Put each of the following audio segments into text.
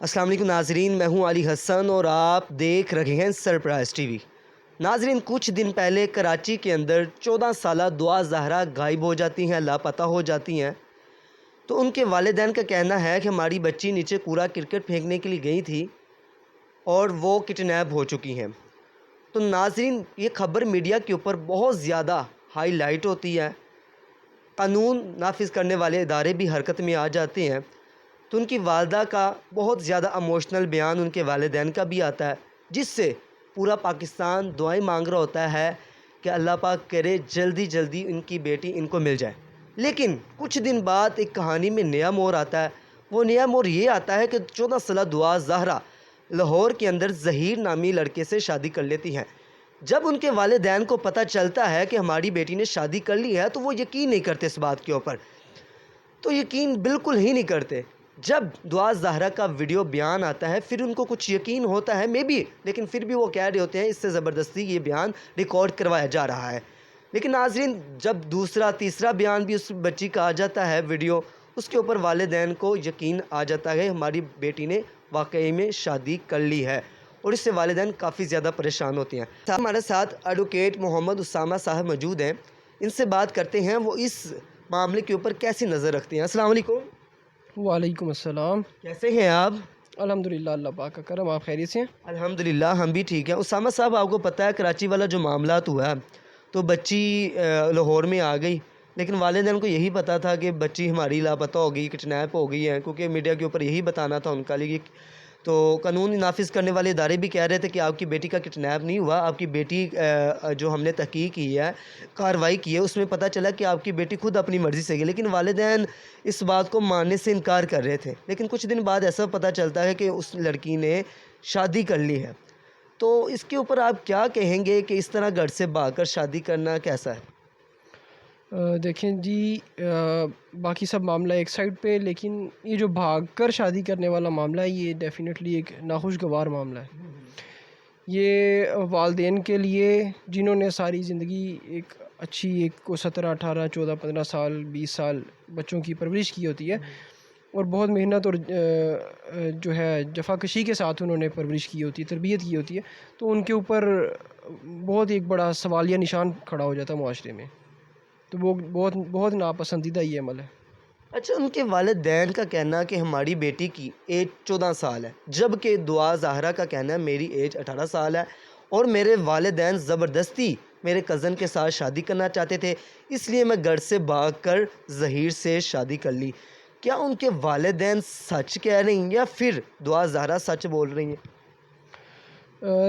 السلام علیکم ناظرین، میں ہوں علی حسن اور آپ دیکھ رہے ہیں سرپرائز ٹی وی۔ ناظرین، کچھ دن پہلے کراچی کے اندر 14 سالہ دعا زہرا غائب ہو جاتی ہیں، لاپتہ ہو جاتی ہیں۔ تو ان کے والدین کا کہنا ہے کہ ہماری بچی نیچے کوڑا کرکٹ پھینکنے کے لیے گئی تھی اور وہ کڈنیپ ہو چکی ہیں۔ تو ناظرین، یہ خبر میڈیا کے اوپر بہت زیادہ ہائی لائٹ ہوتی ہے، قانون نافذ کرنے والے ادارے بھی حرکت میں آ جاتے ہیں۔ تو ان کی والدہ کا بہت زیادہ ایموشنل بیان ان کے والدین کا بھی آتا ہے، جس سے پورا پاکستان دعائیں مانگ رہا ہوتا ہے کہ اللہ پاک کرے جلدی جلدی ان کی بیٹی ان کو مل جائے۔ لیکن کچھ دن بعد ایک کہانی میں نیا موڑ آتا ہے۔ وہ نیا موڑ یہ آتا ہے کہ 14 سالہ دعا زہرا لاہور کے اندر ظہیر نامی لڑکے سے شادی کر لیتی ہیں۔ جب ان کے والدین کو پتہ چلتا ہے کہ ہماری بیٹی نے شادی کر لی ہے تو وہ یقین نہیں کرتے اس بات کے اوپر، تو یقین بالکل ہی نہیں کرتے۔ جب دعا زہرا کا ویڈیو بیان آتا ہے پھر ان کو کچھ یقین ہوتا ہے لیکن پھر بھی وہ کہہ رہے ہوتے ہیں اس سے زبردستی یہ بیان ریکارڈ کروایا جا رہا ہے۔ لیکن ناظرین، جب دوسرا تیسرا بیان بھی اس بچی کا آ جاتا ہے ویڈیو، اس کے اوپر والدین کو یقین آ جاتا ہے ہماری بیٹی نے واقعی میں شادی کر لی ہے، اور اس سے والدین کافی زیادہ پریشان ہوتے ہیں۔ ہمارے ساتھ ایڈوکیٹ محمد اسامہ صاحب موجود ہیں، ان سے بات کرتے ہیں وہ اس معاملے کے اوپر کیسی نظر رکھتے ہیں۔ السلام علیکم۔ وعلیکم السلام۔ کیسے ہیں آپ؟ الحمدللہ، اللہ پاک کا کرم، آپ خیریت سے ہیں؟ الحمدللہ ہم بھی ٹھیک ہیں۔ اسامہ صاحب، آپ کو پتہ ہے کراچی والا جو معاملات ہوا ہے تو بچی لاہور میں آ گئی، لیکن والدین کو یہی پتہ تھا کہ بچی ہماری لاپتہ ہو گئی، کڈنیپ ہو گئی ہے، کیونکہ میڈیا کے اوپر یہی بتانا تھا ان کا لیے۔ تو قانون نافذ کرنے والے ادارے بھی کہہ رہے تھے کہ آپ کی بیٹی کا کڈنیپ نہیں ہوا، آپ کی بیٹی جو ہم نے تحقیق کی ہے، کارروائی کی ہے، اس میں پتہ چلا کہ آپ کی بیٹی خود اپنی مرضی سے گئی، لیکن والدین اس بات کو ماننے سے انکار کر رہے تھے۔ لیکن کچھ دن بعد ایسا پتہ چلتا ہے کہ اس لڑکی نے شادی کر لی ہے۔ تو اس کے اوپر آپ کیا کہیں گے کہ اس طرح گھر سے بھاگ کر شادی کرنا کیسا ہے؟ دیکھیں جی، باقی سب معاملہ ایک سائڈ پہ، لیکن یہ جو بھاگ کر شادی کرنے والا معاملہ ہے یہ ڈیفینیٹلی ایک ناخوشگوار معاملہ ہے۔ یہ والدین کے لیے جنہوں نے ساری زندگی ایک اچھی ایک کو 17 18 14 15 سال 20 سال بچوں کی پرورش کی ہوتی ہے، اور بہت محنت اور جو ہے جفاکشی کے ساتھ انہوں نے پرورش کی ہوتی ہے، تربیت کی ہوتی ہے، تو ان کے اوپر بہت ایک بڑا سوالیہ نشان کھڑا ہو جاتا ہے معاشرے میں، تو وہ بہت بہت ناپسندیدہ یہ عمل ہے۔ اچھا، ان کے والدین کا کہنا کہ ہماری بیٹی کی ایج 14 سال ہے، جبکہ دعا زہرا کا کہنا ہے میری ایج 18 سال ہے، اور میرے والدین زبردستی میرے کزن کے ساتھ شادی کرنا چاہتے تھے، اس لیے میں گھر سے بھاگ کر ظہیر سے شادی کر لی۔ کیا ان کے والدین سچ کہہ رہی ہیں یا پھر دعا زہرا سچ بول رہی ہیں؟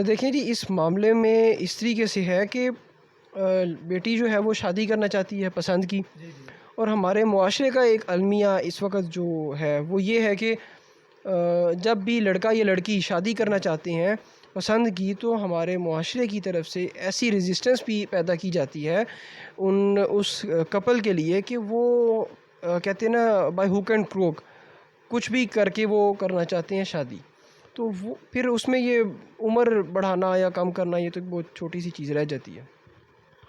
دیکھیں جی، اس معاملے میں اس طریقے سے ہے کہ بیٹی جو ہے وہ شادی کرنا چاہتی ہے پسند کی، اور ہمارے معاشرے کا ایک المیہ اس وقت جو ہے وہ یہ ہے کہ جب بھی لڑکا یا لڑکی شادی کرنا چاہتے ہیں پسند کی، تو ہمارے معاشرے کی طرف سے ایسی ریزسٹنس بھی پیدا کی جاتی ہے اس کپل کے لیے کہ وہ کہتے ہیں نا بائی ہوک اینڈ کروک کچھ بھی کر کے وہ کرنا چاہتے ہیں شادی، تو وہ پھر اس میں یہ عمر بڑھانا یا کم کرنا یہ تو بہت چھوٹی سی چیز رہ جاتی ہے۔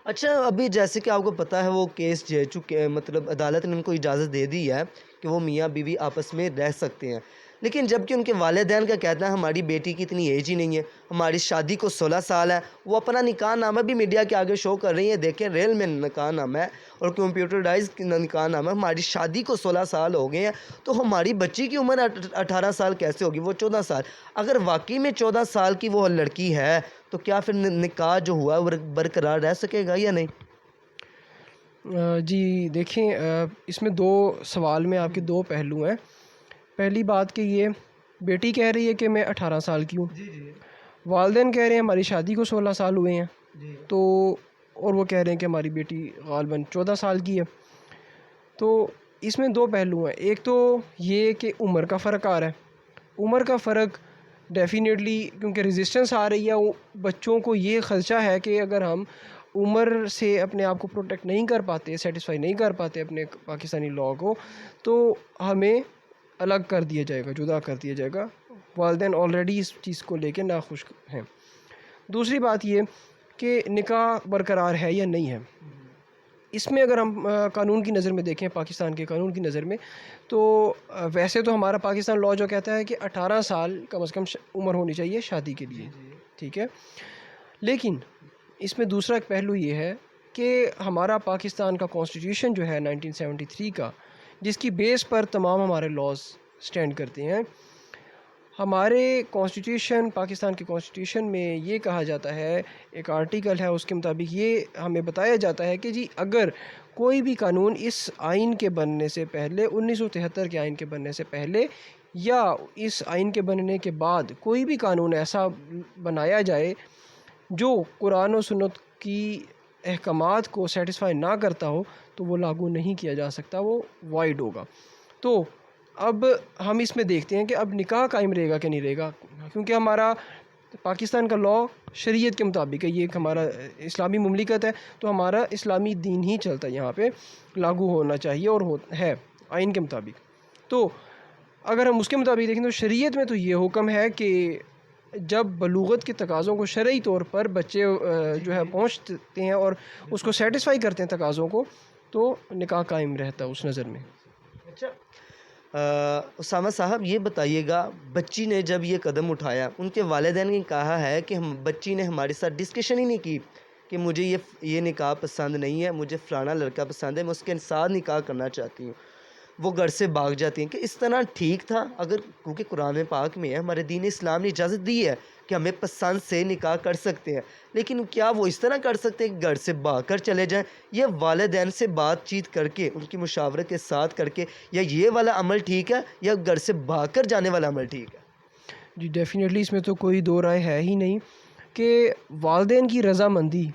اچھا، ابھی جیسے کہ آپ کو پتہ ہے وہ کیس جے چکے، مطلب عدالت نے ان کو اجازت دے دی ہے کہ وہ میاں بیوی آپس میں رہ سکتے ہیں، لیکن جبکہ ان کے والدین کا کہنا ہے ہماری بیٹی کی اتنی ایج ہی نہیں ہے، ہماری شادی کو 16 سال ہے۔ وہ اپنا نکاح نامہ بھی میڈیا کے آگے شو کر رہی ہیں، دیکھیں ریل میں نکاح نامہ ہے اور کمپیوٹرائز نکاح نامہ ہے، ہماری شادی کو 16 سال ہو گئے ہیں، تو ہماری بچی کی عمر 18 سال کیسے ہوگی؟ وہ 14 سال۔ اگر واقعی میں 14 سال کی وہ لڑکی ہے تو کیا پھر نکاح جو ہوا ہے وہ برقرار رہ سکے گا یا نہیں؟ جی دیکھیں، اس میں دو سوال میں آپ کے دو پہلو ہیں۔ پہلی بات کہ یہ بیٹی کہہ رہی ہے کہ میں 18 سال کی ہوں، والدین کہہ رہے ہیں ہماری شادی کو 16 سال ہوئے ہیں، تو اور وہ کہہ رہے ہیں کہ ہماری بیٹی غالباً 14 سال کی ہے۔ تو اس میں دو پہلو ہیں، ایک تو یہ کہ عمر کا فرق آ رہا ہے، عمر کا فرق ڈیفینیٹلی کیونکہ ریزسٹنس آ رہی ہے، بچوں کو یہ خدشہ ہے کہ اگر ہم عمر سے اپنے آپ کو پروٹیکٹ نہیں کر پاتے، سیٹسفائی نہیں کر پاتے اپنے پاکستانی لاء کو، تو ہمیں الگ کر دیا جائے گا، جدا کر دیا جائے گا۔ والدین آلریڈی اس چیز کو لے کے ناخوش ہیں۔ دوسری بات یہ کہ نکاح برقرار ہے یا نہیں ہے۔ اس میں اگر ہم قانون کی نظر میں دیکھیں، پاکستان کے قانون کی نظر میں، تو ویسے تو ہمارا پاکستان لا جو کہتا ہے کہ 18 سال کم از کم عمر ہونی چاہیے شادی کے لیے، ٹھیک ہے. لیکن اس میں دوسرا ایک پہلو یہ ہے کہ ہمارا پاکستان کا کانسٹیٹیوشن جو ہے 1973 کا، جس کی بیس پر تمام ہمارے لاز سٹینڈ کرتے ہیں، ہمارے کانسٹیٹیوشن، پاکستان کے کانسٹیٹیوشن میں یہ کہا جاتا ہے، ایک آرٹیکل ہے اس کے مطابق یہ ہمیں بتایا جاتا ہے کہ جی اگر کوئی بھی قانون اس آئین کے بننے سے پہلے، 1973 کے آئین کے بننے سے پہلے یا اس آئین کے بننے کے بعد کوئی بھی قانون ایسا بنایا جائے جو قرآن و سنت کی احکامات کو سیٹسفائی نہ کرتا ہو، تو وہ لاگو نہیں کیا جا سکتا، وہ وائڈ ہوگا. تو اب ہم اس میں دیکھتے ہیں کہ اب نکاح قائم رہے گا کہ نہیں رہے گا، کیونکہ ہمارا پاکستان کا لا شریعت کے مطابق ہے، یہ ایک ہمارا اسلامی مملکت ہے، تو ہمارا اسلامی دین ہی چلتا ہے، یہاں پہ لاگو ہونا چاہیے اور ہے آئین کے مطابق. تو اگر ہم اس کے مطابق دیکھیں تو شریعت میں تو یہ حکم ہے کہ جب بلوغت کے تقاضوں کو شرعی طور پر بچے جو ہے پہنچتے ہیں اور اس کو سیٹسفائی کرتے ہیں تقاضوں کو، تو نکاح قائم رہتا ہے اس نظر میں. اچھا اسامہ صاحب یہ بتائیے گا، بچی نے جب یہ قدم اٹھایا، ان کے والدین نے کہا ہے کہ بچی نے ہمارے ساتھ ڈسکشن ہی نہیں کی کہ مجھے یہ نکاح پسند نہیں ہے، مجھے فلانا لڑکا پسند ہے، میں اس کے ساتھ نکاح کرنا چاہتی ہوں، وہ گھر سے بھاگ جاتی ہیں، کہ اس طرح ٹھیک تھا؟ اگر کیونکہ قرآن پاک میں ہے، ہمارے دین اسلام نے اجازت دی ہے کہ ہمیں پسند سے نکاح کر سکتے ہیں، لیکن کیا وہ اس طرح کر سکتے ہیں کہ گھر سے بھاگ کر چلے جائیں، یا والدین سے بات چیت کر کے، ان کی مشاورت کے ساتھ کر کے، یا یہ والا عمل ٹھیک ہے یا گھر سے بھاگ کر جانے والا عمل ٹھیک ہے؟ جی ڈیفینیٹلی اس میں تو کوئی دو رائے ہے ہی نہیں کہ والدین کی رضامندی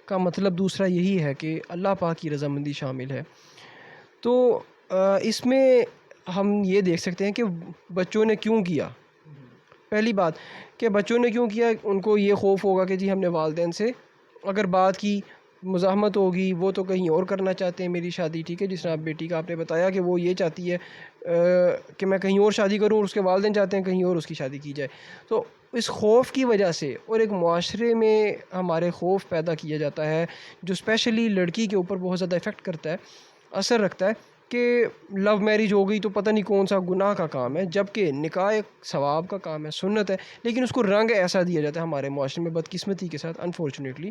کا مطلب دوسرا یہی ہے کہ اللہ پاک کی رضامندی شامل ہے. تو اس میں ہم یہ دیکھ سکتے ہیں کہ بچوں نے کیوں کیا. پہلی بات کہ بچوں نے کیوں کیا، ان کو یہ خوف ہوگا کہ جی ہم نے والدین سے اگر بات کی، مزاحمت ہوگی، وہ تو کہیں اور کرنا چاہتے ہیں میری شادی، ٹھیک ہے، جس طرح بیٹی کا آپ نے بتایا کہ وہ یہ چاہتی ہے کہ میں کہیں اور شادی کروں، اور اس کے والدین چاہتے ہیں کہیں اور اس کی شادی کی جائے. تو اس خوف کی وجہ سے، اور ایک معاشرے میں ہمارے خوف پیدا کیا جاتا ہے جو اسپیشلی لڑکی کے اوپر بہت زیادہ افیکٹ کرتا ہے، اثر رکھتا ہے، کہ لو میرج ہو گئی تو پتہ نہیں کون سا گناہ کا کام ہے، جبکہ نکاح ایک ثواب کا کام ہے، سنت ہے، لیکن اس کو رنگ ایسا دیا جاتا ہے ہمارے معاشرے میں بدقسمتی کے ساتھ، انفارچونیٹلی.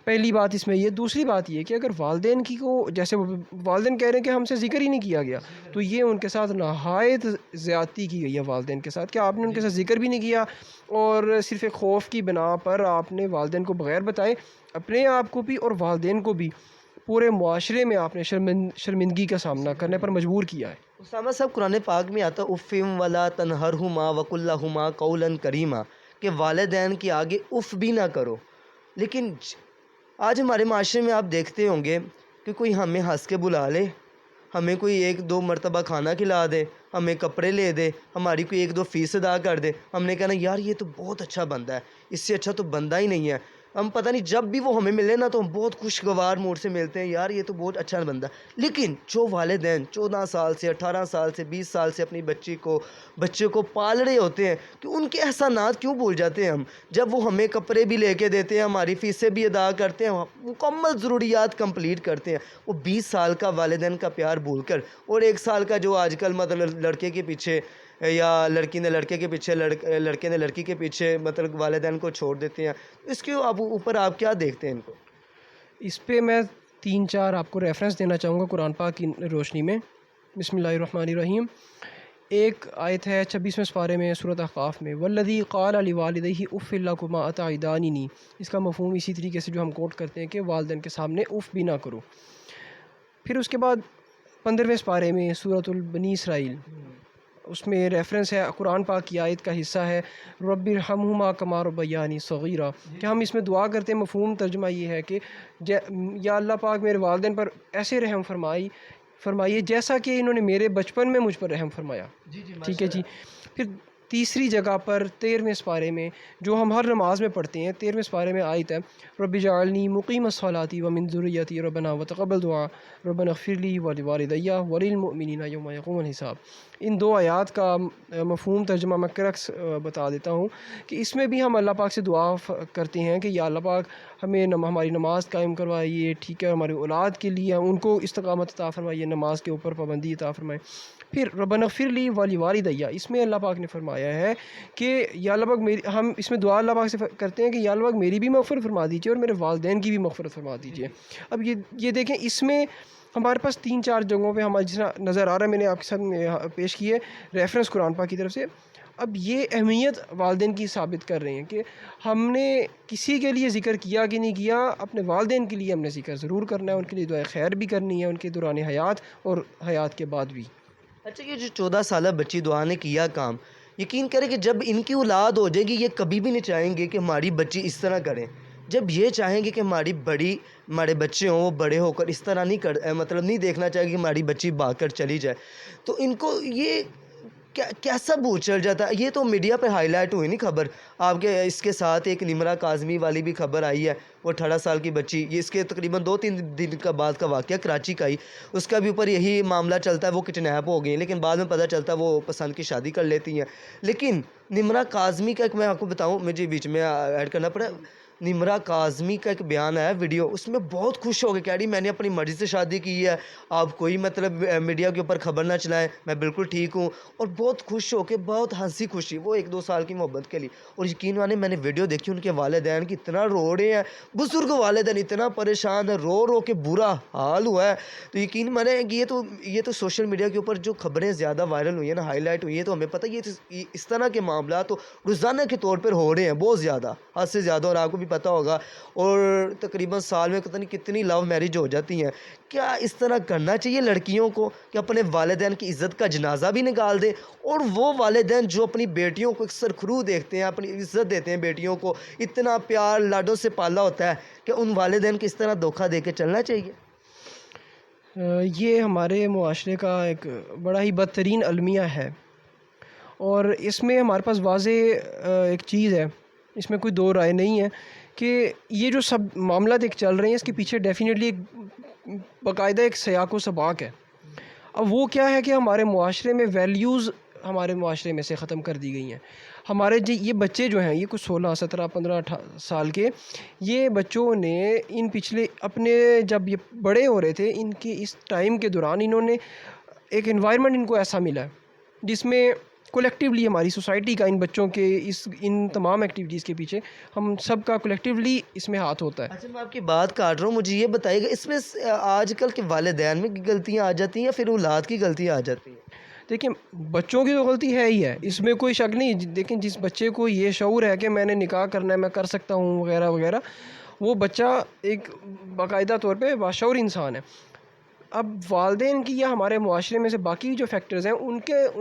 پہلی بات اس میں یہ. دوسری بات یہ کہ اگر والدین کی کو، جیسے والدین کہہ رہے ہیں کہ ہم سے ذکر ہی نہیں کیا گیا، تو یہ ان کے ساتھ نہایت زیادتی کی گئی ہے والدین کے ساتھ، کہ آپ نے ان کے ساتھ ذکر بھی نہیں کیا، اور صرف ایک خوف کی بنا پر آپ نے والدین کو بغیر بتائے اپنے آپ کو بھی اور والدین کو بھی پورے معاشرے میں آپ نے شرمندگی کا سامنا کرنے پر مجبور کیا ہے. اسامہ صاحب قرآن پاک میں آتا افم ولا تنہرہما وقل لہما قولا کریما، کہ والدین کے آگے اف بھی نہ کرو. لیکن آج ہمارے معاشرے میں آپ دیکھتے ہوں گے کہ کوئی ہمیں ہنس کے بلا لے، ہمیں کوئی 1-2 مرتبہ کھانا کھلا دے، ہمیں کپڑے لے دے، ہماری کوئی 1-2 فیس ادا کر دے، ہم نے کہنا یار یہ تو بہت اچھا بندہ ہے، اس سے اچھا تو بندہ ہی نہیں ہے. ہم پتہ نہیں جب بھی وہ ہمیں ملے نا تو ہم بہت خوشگوار موڈ سے ملتے ہیں، یار یہ تو بہت اچھا بندہ. لیکن جو والدین 14 سال سے، 18 سال سے، 20 سال سے اپنی بچے کو پال رہے ہوتے ہیں، کہ ان کے احسانات کیوں بھول جاتے ہیں ہم؟ جب وہ ہمیں کپڑے بھی لے کے دیتے ہیں، ہماری فیسیں بھی ادا کرتے ہیں، مکمل ضروریات کمپلیٹ کرتے ہیں، وہ 20 سال کا والدین کا پیار بھول کر، اور 1 سال کا جو آج کل مطلب لڑکے کے پیچھے یا لڑکی نے لڑکے کے پیچھے، لڑکے نے لڑکی کے پیچھے مطلب والدین کو چھوڑ دیتے ہیں. اس کے اوپر آپ کیا دیکھتے ہیں ان کو؟ اس پہ میں 3-4 آپ کو ریفرنس دینا چاہوں گا قرآن پاک کی روشنی میں. بسم اللہ الرحمن الرحیم. ایک آیت ہے 26ویں سپارے میں سورۃ احقاف میں، والذی قال لوالدیہ اف لکما اتعداننی. اس کا مفہوم اسی طریقے سے جو ہم کوٹ کرتے ہیں کہ والدین کے سامنے اف بھی نہ کرو. پھر اس کے بعد 15ویں سپارے میں سورۃ البنی اسرائیل، اس میں ریفرنس ہے قرآن پاک کی آیت کا حصہ ہے رب ارحمہما کما ربیانی صغیرا، کہ ہم اس میں دعا کرتے ہیں. مفہوم ترجمہ یہ ہے کہ یا اللہ پاک میرے والدین پر ایسے رحم فرمائیے جیسا کہ انہوں نے میرے بچپن میں مجھ پر رحم فرمایا. ٹھیک ہے جی. پھر تیسری جگہ پر 13ویں سپارے میں جو ہم ہر نماز میں پڑھتے ہیں، 13ویں سپارے میں آیت ہے رب اجعلنی مقیم الصلاۃ ومن ذریتی ربنا وتقبل دعاء ربنا اغفر لی ولوالدی وللمؤمنین یوم یقوم الحساب. ان دو آیات کا مفہوم ترجمہ میں کرکس بتا دیتا ہوں کہ اس میں بھی ہم اللہ پاک سے دعا کرتے ہیں کہ یا اللہ پاک ہمیں ہماری نماز قائم کروائیے، ٹھیک ہے، ہماری اولاد کے لیے ان کو استقامت عطا فرمائیے، نماز کے اوپر پابندی عطا فرمائے۔ پھر ربنا اغفر لی ولی والدیہ، اس میں اللہ پاک نے فرمایا ہے کہ یا اللہ پاک میری، ہم اس میں دعا اللہ پاک سے کرتے ہیں کہ یا اللہ پاک میری بھی مغفرت فرما دیجیے اور میرے والدین کی بھی مغفرت فرما دیجیے۔ اب یہ دیکھیں، اس میں ہمارے پاس 3-4 جگہوں پہ ہمارے جس طرح نظر آ رہا ہے، میں نے آپ کے ساتھ پیش کی ہے ریفرنس قرآن پاک کی طرف سے۔ اب یہ اہمیت والدین کی ثابت کر رہے ہیں کہ ہم نے کسی کے لیے ذکر کیا کہ نہیں کیا، اپنے والدین کے لیے ہم نے ذکر ضرور کرنا ہے، ان کے لیے دعائے خیر بھی کرنی ہے، ان کے دوران حیات اور حیات کے بعد بھی۔ اچھا، یہ جو 14 سالہ بچی دعا نے کیا کام، یقین کریں کہ جب ان کی اولاد ہو جائے گی یہ کبھی بھی نہیں چاہیں گے کہ ہماری بچی اس طرح کریں۔ جب یہ چاہیں گے کہ ہمارے بچے ہوں وہ بڑے ہو کر اس طرح نہیں مطلب نہیں دیکھنا چاہے کہ ہماری بچی بھاگ کر چلی جائے، تو ان کو یہ کیسا بھوت چڑھ جاتا ہے۔ یہ تو میڈیا پہ ہائی لائٹ ہوئی نہیں خبر آپ کے، اس کے ساتھ ایک نمرہ کاظمی والی بھی خبر آئی ہے، وہ 18 سال کی بچی، یہ اس کے تقریباً 2-3 دن کا بعد کا واقعہ کراچی کا ہی، اس کا بھی اوپر یہی معاملہ چلتا ہے، وہ کڈنیپ ہو گئی ہیں، لیکن بعد میں پتہ چلتا ہے وہ پسند کی شادی کر لیتی ہیں۔ لیکن نمرہ کاظمی کا ایک میں آپ کو بتاؤں، مجھے بیچ میں ایڈ کرنا پڑا، نمرہ کاظمی کا ایک بیان آیا ویڈیو، اس میں بہت خوش ہو کے کہہ رہی میں نے اپنی مرضی سے شادی کی ہے، آپ کوئی مطلب میڈیا کے اوپر خبر نہ چلائیں، میں بالکل ٹھیک ہوں، اور بہت خوش ہو کے، بہت ہنسی خوشی، وہ 1-2 سال کی محبت کے لیے۔ اور یقین مانیں میں نے ویڈیو دیکھی، ان کے والدین کی اتنا رو رہے ہیں، بزرگ والدین اتنا پریشان ہے، رو رو کے برا حال ہوا ہے۔ تو یقین مانیں یہ تو سوشل میڈیا کے اوپر جو خبریں زیادہ وائرل ہوئی ہیں نا، ہائی لائٹ ہوئی ہیں، تو ہمیں پتہ یہ اس طرح کے معاملات تو روزانہ کے طور پر ہو رہے ہیں، بہت زیادہ، حد سے زیادہ، اور آپ کو بھی پتہ ہوگا، اور تقریباً سال میں پتہ نہیں کتنی لو میرج ہو جاتی ہیں۔ کیا اس طرح کرنا چاہیے لڑکیوں کو کہ اپنے والدین کی عزت کا جنازہ بھی نکال دیں؟ اور وہ والدین جو اپنی بیٹیوں کو اکثر خرو دیکھتے ہیں، اپنی عزت دیتے ہیں بیٹیوں کو، اتنا پیار لاڈوں سے پالا ہوتا ہے، کہ ان والدین کو اس طرح دھوکہ دے کے چلنا چاہیے؟ یہ ہمارے معاشرے کا ایک بڑا ہی بدترین المیہ ہے، اور اس میں ہمارے پاس واضح ایک چیز ہے، اس میں کوئی دو رائے نہیں ہے کہ یہ جو سب معاملات ایک چل رہے ہیں، اس کے پیچھے ڈیفینیٹلی ایک باقاعدہ ایک سیاق و سباق ہے۔ اب وہ کیا ہے کہ ہمارے معاشرے میں ویلیوز ہمارے معاشرے میں سے ختم کر دی گئی ہیں۔ ہمارے یہ بچے جو ہیں، یہ کچھ 16، 17، 15، 18 سال کے، یہ بچوں نے ان پچھلے اپنے جب یہ بڑے ہو رہے تھے، ان کے اس ٹائم کے دوران انہوں نے ایک انوائرمنٹ ان کو ایسا ملا ہے جس میں کولیکٹیولی ہماری سوسائٹی کا ان بچوں کے ان تمام ایکٹیویٹیز کے پیچھے ہم سب کا کولیکٹیولی اس میں ہاتھ ہوتا ہے۔ اچھا، میں آپ کی بات کاٹ رہا ہوں، مجھے یہ بتائیے گا اس میں آج کل کے والدین میں غلطیاں آ جاتی ہیں یا پھر اولاد کی غلطیاں آ جاتی ہیں؟ دیکھیں، بچوں کی تو غلطی ہے ہی ہے، اس میں کوئی شک نہیں، لیکن جس بچے کو یہ شعور ہے کہ میں نے نکاح کرنا ہے، میں کر سکتا ہوں وغیرہ وغیرہ، وہ بچہ ایک باقاعدہ طور پہ باشعور انسان ہے۔ اب والدین کی یا ہمارے معاشرے میں سے باقی جو فیکٹرز ہیں، ان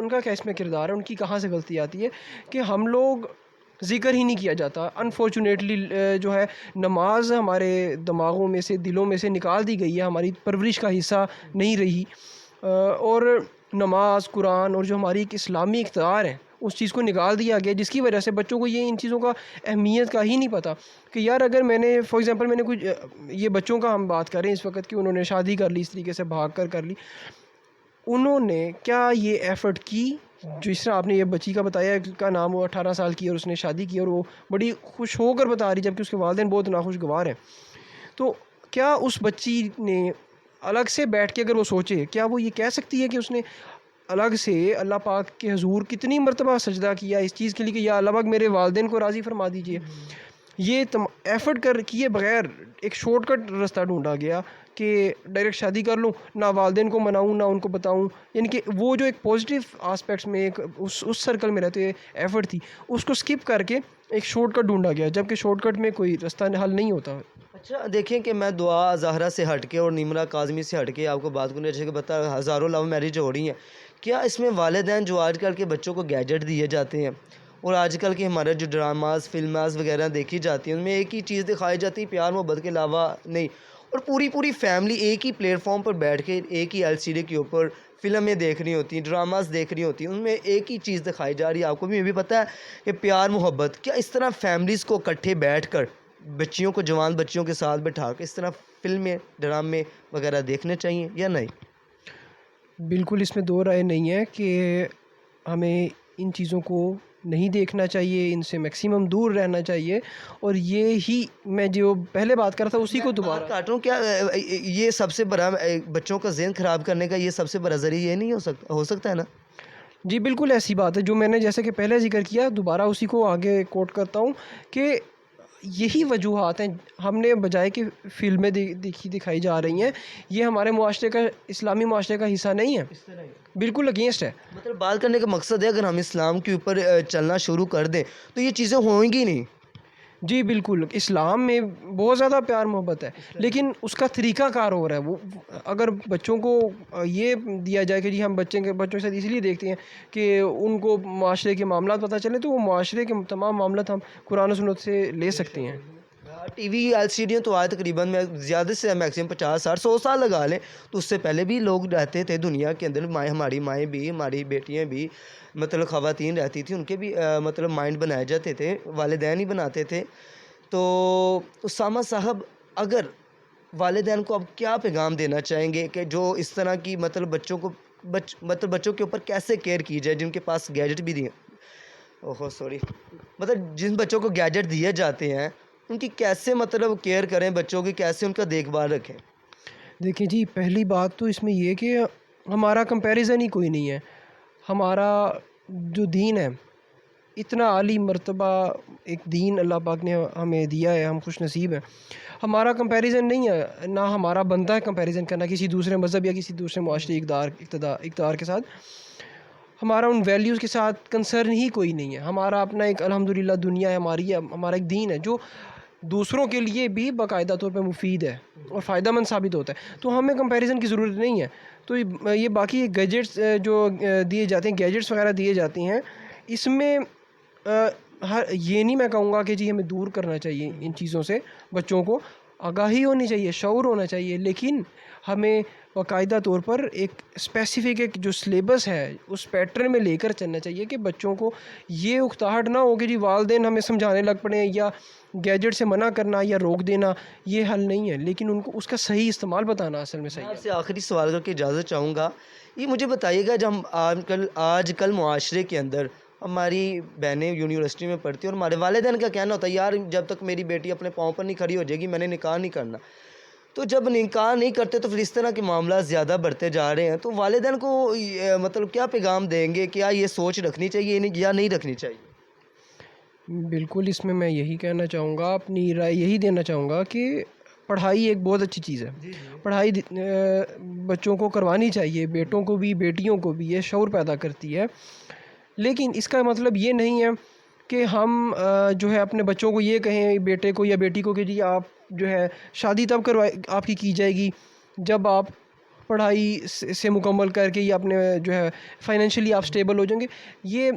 کا کیا اس میں کردار ہے، ان کی کہاں سے غلطی آتی ہے کہ ہم لوگ ذکر ہی نہیں کیا جاتا۔ انفارچونیٹلی جو ہے نماز ہمارے دماغوں میں سے، دلوں میں سے نکال دی گئی ہے، ہماری پرورش کا حصہ نہیں رہی، اور نماز، قرآن اور جو ہماری ایک اسلامی اقتدار ہے، اس چیز کو نکال دیا گیا، جس کی وجہ سے بچوں کو یہ ان چیزوں کا اہمیت کا ہی نہیں پتہ کہ یار اگر میں نے فار ایگزامپل میں نے کچھ، یہ بچوں کا ہم بات کر رہے ہیں اس وقت کہ انہوں نے شادی کر لی، اس طریقے سے بھاگ کر لی، انہوں نے کیا یہ ایفرٹ کی؟ جس طرح آپ نے یہ بچی کا بتایا کا نام، وہ 18 سال کی اور اس نے شادی کی، اور وہ بڑی خوش ہو کر بتا رہی، جبکہ اس کے والدین بہت ناخوشگوار ہیں۔ تو کیا اس بچی نے الگ سے بیٹھ کے اگر وہ سوچے، کیا وہ یہ کہہ سکتی ہے کہ اس نے الگ سے اللہ پاک کے حضور کتنی مرتبہ سجدہ کیا اس چیز کے لیے کہ یا اللہ پاک میرے والدین کو راضی فرما دیجئے؟ یہ ایفرٹ کیے بغیر ایک شارٹ کٹ راستہ ڈھونڈا گیا کہ ڈائریکٹ شادی کر لوں، نہ والدین کو مناؤں نہ ان کو بتاؤں، یعنی کہ وہ جو ایک پازیٹیو آسپیکٹس میں ایک اس سرکل میں رہتے ایفرٹ تھی، اس کو سکپ کر کے ایک شارٹ کٹ ڈھونڈا گیا، جبکہ شارٹ کٹ میں کوئی راستہ حل نہیں ہوتا۔ اچھا دیکھیں کہ میں دعا زہرا سے ہٹ کے اور نمرہ کاظمی سے ہٹ کے آپ کو بات کرنے جیسے کہ بتا ہزاروں لو میرج ہو رہی ہیں، کیا اس میں والدین جو آج کل کے بچوں کو گیجٹ دیے جاتے ہیں، اور آج کل کے ہمارے جو ڈراماز فلماز وغیرہ دیکھی جاتی ہیں، ان میں ایک ہی چیز دکھائی جاتی ہے، پیار محبت کے علاوہ نہیں، اور پوری فیملی ایک ہی پلیٹ فارم پر بیٹھ کے ایک ہی LCD کے اوپر فلمیں دیکھ رہی ہوتی ہیں، ڈراماز دیکھ رہی ہوتی ہیں، ان میں ایک ہی چیز دکھائی جا رہی ہے، آپ کو بھی پتہ ہے کہ پیار محبت، کیا اس طرح فیملیز کو اکٹھے بیٹھ کر بچیوں کو، جوان بچیوں کے ساتھ بٹھا کے اس طرح فلمیں ڈرامے وغیرہ دیکھنے چاہیے یا نہیں؟ بالکل اس میں دو رائے نہیں ہے کہ ہمیں ان چیزوں کو نہیں دیکھنا چاہیے، ان سے میکسیمم دور رہنا چاہیے، اور یہ ہی میں جو پہلے بات کر رہا تھا اسی کو بات دوبارہ کاٹ رہا ہوں، کیا یہ سب سے بڑا بچوں کا ذہن خراب کرنے کا یہ سب سے بڑا ذریعہ یہ نہیں ہو سکتا ہے نا؟ جی بالکل ایسی بات ہے جو میں نے جیسے کہ پہلے ذکر کیا، دوبارہ اسی کو آگے کوٹ کرتا ہوں کہ یہی وجوہات ہیں ہم نے بجائے کہ فلمیں دکھائی جا رہی ہیں، یہ ہمارے معاشرے کا، اسلامی معاشرے کا حصہ نہیں ہے، بالکل اگینسٹ ہے۔ مطلب بات کرنے کا مقصد ہے اگر ہم اسلام کے اوپر چلنا شروع کر دیں تو یہ چیزیں ہوں گی نہیں۔ جی بالکل، اسلام میں بہت زیادہ پیار محبت ہے، لیکن اس کا طریقہ کار ہو رہا ہے۔ وہ اگر بچوں کو یہ دیا جائے کہ جی ہم بچوں سے اس لیے دیکھتے ہیں کہ ان کو معاشرے کے معاملات پتہ چلیں، تو وہ معاشرے کے تمام معاملات ہم قرآن و سنت سے لے سکتے ہیں۔ ٹی وی ایل سی ڈیاں تو آج تقریباً میں زیادہ سے میکسیمم 50 60 100 سال لگا لیں تو اس سے پہلے بھی لوگ رہتے تھے دنیا کے اندر، ہماری مائیں بھی، ہماری بیٹیاں بھی، مطلب خواتین رہتی تھیں، ان کے بھی مطلب مائنڈ بنائے جاتے تھے، والدین ہی بناتے تھے۔ تو اسامہ صاحب، اگر والدین کو اب کیا پیغام دینا چاہیں گے کہ جو اس طرح کی مطلب بچوں کو مطلب بچوں کے اوپر کیسے کیئر کی جائے جن کے پاس گیجٹ بھی دیے، اوہو سوری، مطلب جن بچوں کو گیجٹ دیے جاتے ہیں ان کی کیسے مطلب کیئر کریں، بچوں کی کیسے ان کا دیکھ بھال رکھیں؟ دیکھیں جی، پہلی بات تو اس میں یہ کہ ہمارا کمپیریزن ہی کوئی نہیں ہے۔ ہمارا جو دین ہے، اتنا عالی مرتبہ ایک دین اللہ پاک نے ہمیں دیا ہے، ہم خوش نصیب ہیں۔ ہمارا کمپیریزن نہیں ہے، نہ ہمارا بنتا ہے کمپیریزن کرنا کسی دوسرے مذہب یا کسی دوسرے معاشرے اقتدار کے ساتھ۔ ہمارا ان ویلیوز کے ساتھ کنسرن ہی کوئی نہیں ہے۔ ہمارا اپنا ایک الحمدللہ دنیا ہے، ہمارا ایک دین ہے جو دوسروں کے لیے بھی باقاعدہ طور پہ مفید ہے اور فائدہ مند ثابت ہوتا ہے، تو ہمیں کمپیریزن کی ضرورت نہیں ہے۔ تو یہ باقی گیجٹس جو دیے جاتے ہیں، گیجٹس وغیرہ دیے جاتے ہیں، اس میں یہ نہیں میں کہوں گا کہ جی ہمیں دور کرنا چاہیے ان چیزوں سے، بچوں کو آگاہی ہونی چاہیے، شعور ہونا چاہیے، لیکن ہمیں باقاعدہ طور پر ایک اسپیسیفک ایک جو سلیبس ہے اس پیٹرن میں لے کر چلنا چاہیے کہ بچوں کو یہ اکتاہٹ نہ ہو کہ جی والدین ہمیں سمجھانے لگ پڑیں یا گیجٹ سے منع کرنا یا روک دینا یہ حل نہیں ہے، لیکن ان کو اس کا صحیح استعمال بتانا اصل میں صحیح آپ ہے۔ سے آخری سوال کر کے اجازت چاہوں گا، یہ مجھے بتائیے گا، جب ہم آج کل معاشرے کے اندر ہماری بہنیں یونیورسٹی میں پڑھتی ہیں اور ہمارے والدین کا کہنا ہوتا ہے یار جب تک میری بیٹی اپنے پاؤں پر نہیں کھڑی ہو جائے گی میں نے نکاح نہیں کرنا، تو جب نکاح نہیں کرتے تو پھر اس طرح کے معاملات زیادہ بڑھتے جا رہے ہیں، تو والدین کو مطلب کیا پیغام دیں گے، کیا یہ سوچ رکھنی چاہیے یا نہیں رکھنی چاہیے؟ بالکل اس میں یہی کہنا چاہوں گا، اپنی رائے یہی دینا چاہوں گا کہ پڑھائی ایک بہت اچھی چیز ہے، پڑھائی بچوں کو کروانی چاہیے، بیٹوں کو بھی بیٹیوں کو بھی، یہ شعور پیدا کرتی ہے، لیکن اس کا مطلب یہ نہیں ہے کہ ہم جو ہے اپنے بچوں کو یہ کہیں، بیٹے کو یا بیٹی کو، کہ جی آپ جو ہے شادی تب آپ کی جائے گی جب آپ پڑھائی سے مکمل کر کے یا اپنے جو ہے فائنینشلی آپ سٹیبل ہو جائیں گے۔ یہ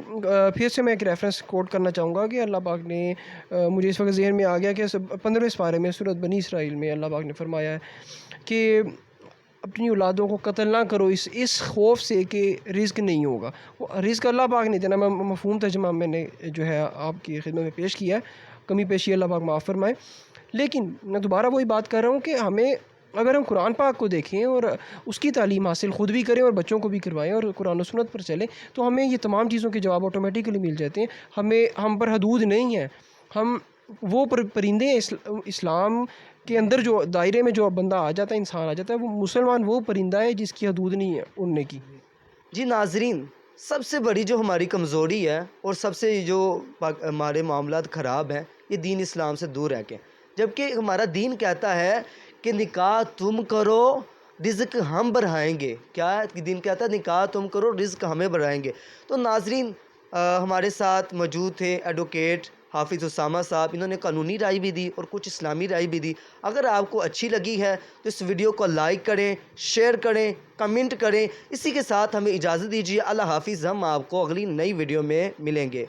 پھر سے میں ایک ریفرنس کوٹ کرنا چاہوں گا کہ اللہ پاک نے مجھے اس وقت ذہن میں آ گیا کہ 15ویں سپارے میں سورۃ بنی اسرائیل میں اللہ پاک نے فرمایا ہے کہ اپنی اولادوں کو قتل نہ کرو اس خوف سے کہ رزق نہیں ہوگا۔ وہ رزق اللہ پاک نہیں دینا، میں مفہوم ترجمہ میں نے جو ہے آپ کی خدمت میں پیش کیا ہے، کمی پیشی اللہ پاک معاف فرمائے، لیکن میں دوبارہ وہی بات کر رہا ہوں کہ ہمیں اگر ہم قرآن پاک کو دیکھیں اور اس کی تعلیم حاصل خود بھی کریں اور بچوں کو بھی کروائیں اور قرآن و سنت پر چلیں، تو ہمیں یہ تمام چیزوں کے جواب آٹومیٹیکلی مل جاتے ہیں۔ ہم پر حدود نہیں ہیں، ہم وہ پرندے ہیں اسلام کے اندر جو دائرے میں جو بندہ آ جاتا ہے، انسان آ جاتا ہے، وہ مسلمان وہ پرندہ ہے جس کی حدود نہیں ہے اڑنے کی۔ جی ناظرین، سب سے بڑی جو ہماری کمزوری ہے اور سب سے جو ہمارے معاملات خراب ہیں یہ دین اسلام سے دور رہ کے، جبکہ ہمارا دین کہتا ہے کہ نکاح تم کرو رزق ہم بڑھائیں گے، کیا دین کہتا ہے؟ نکاح تم کرو رزق ہمیں بڑھائیں گے۔ تو ناظرین، ہمارے ساتھ موجود تھے ایڈوکیٹ حافظ اسامہ صاحب، انہوں نے قانونی رائے بھی دی اور کچھ اسلامی رائے بھی دی۔ اگر آپ کو اچھی لگی ہے تو اس ویڈیو کو لائک کریں، شیئر کریں، کمنٹ کریں۔ اسی کے ساتھ ہمیں اجازت دیجیے، اللہ حافظ، ہم آپ کو اگلی نئی ویڈیو میں ملیں گے۔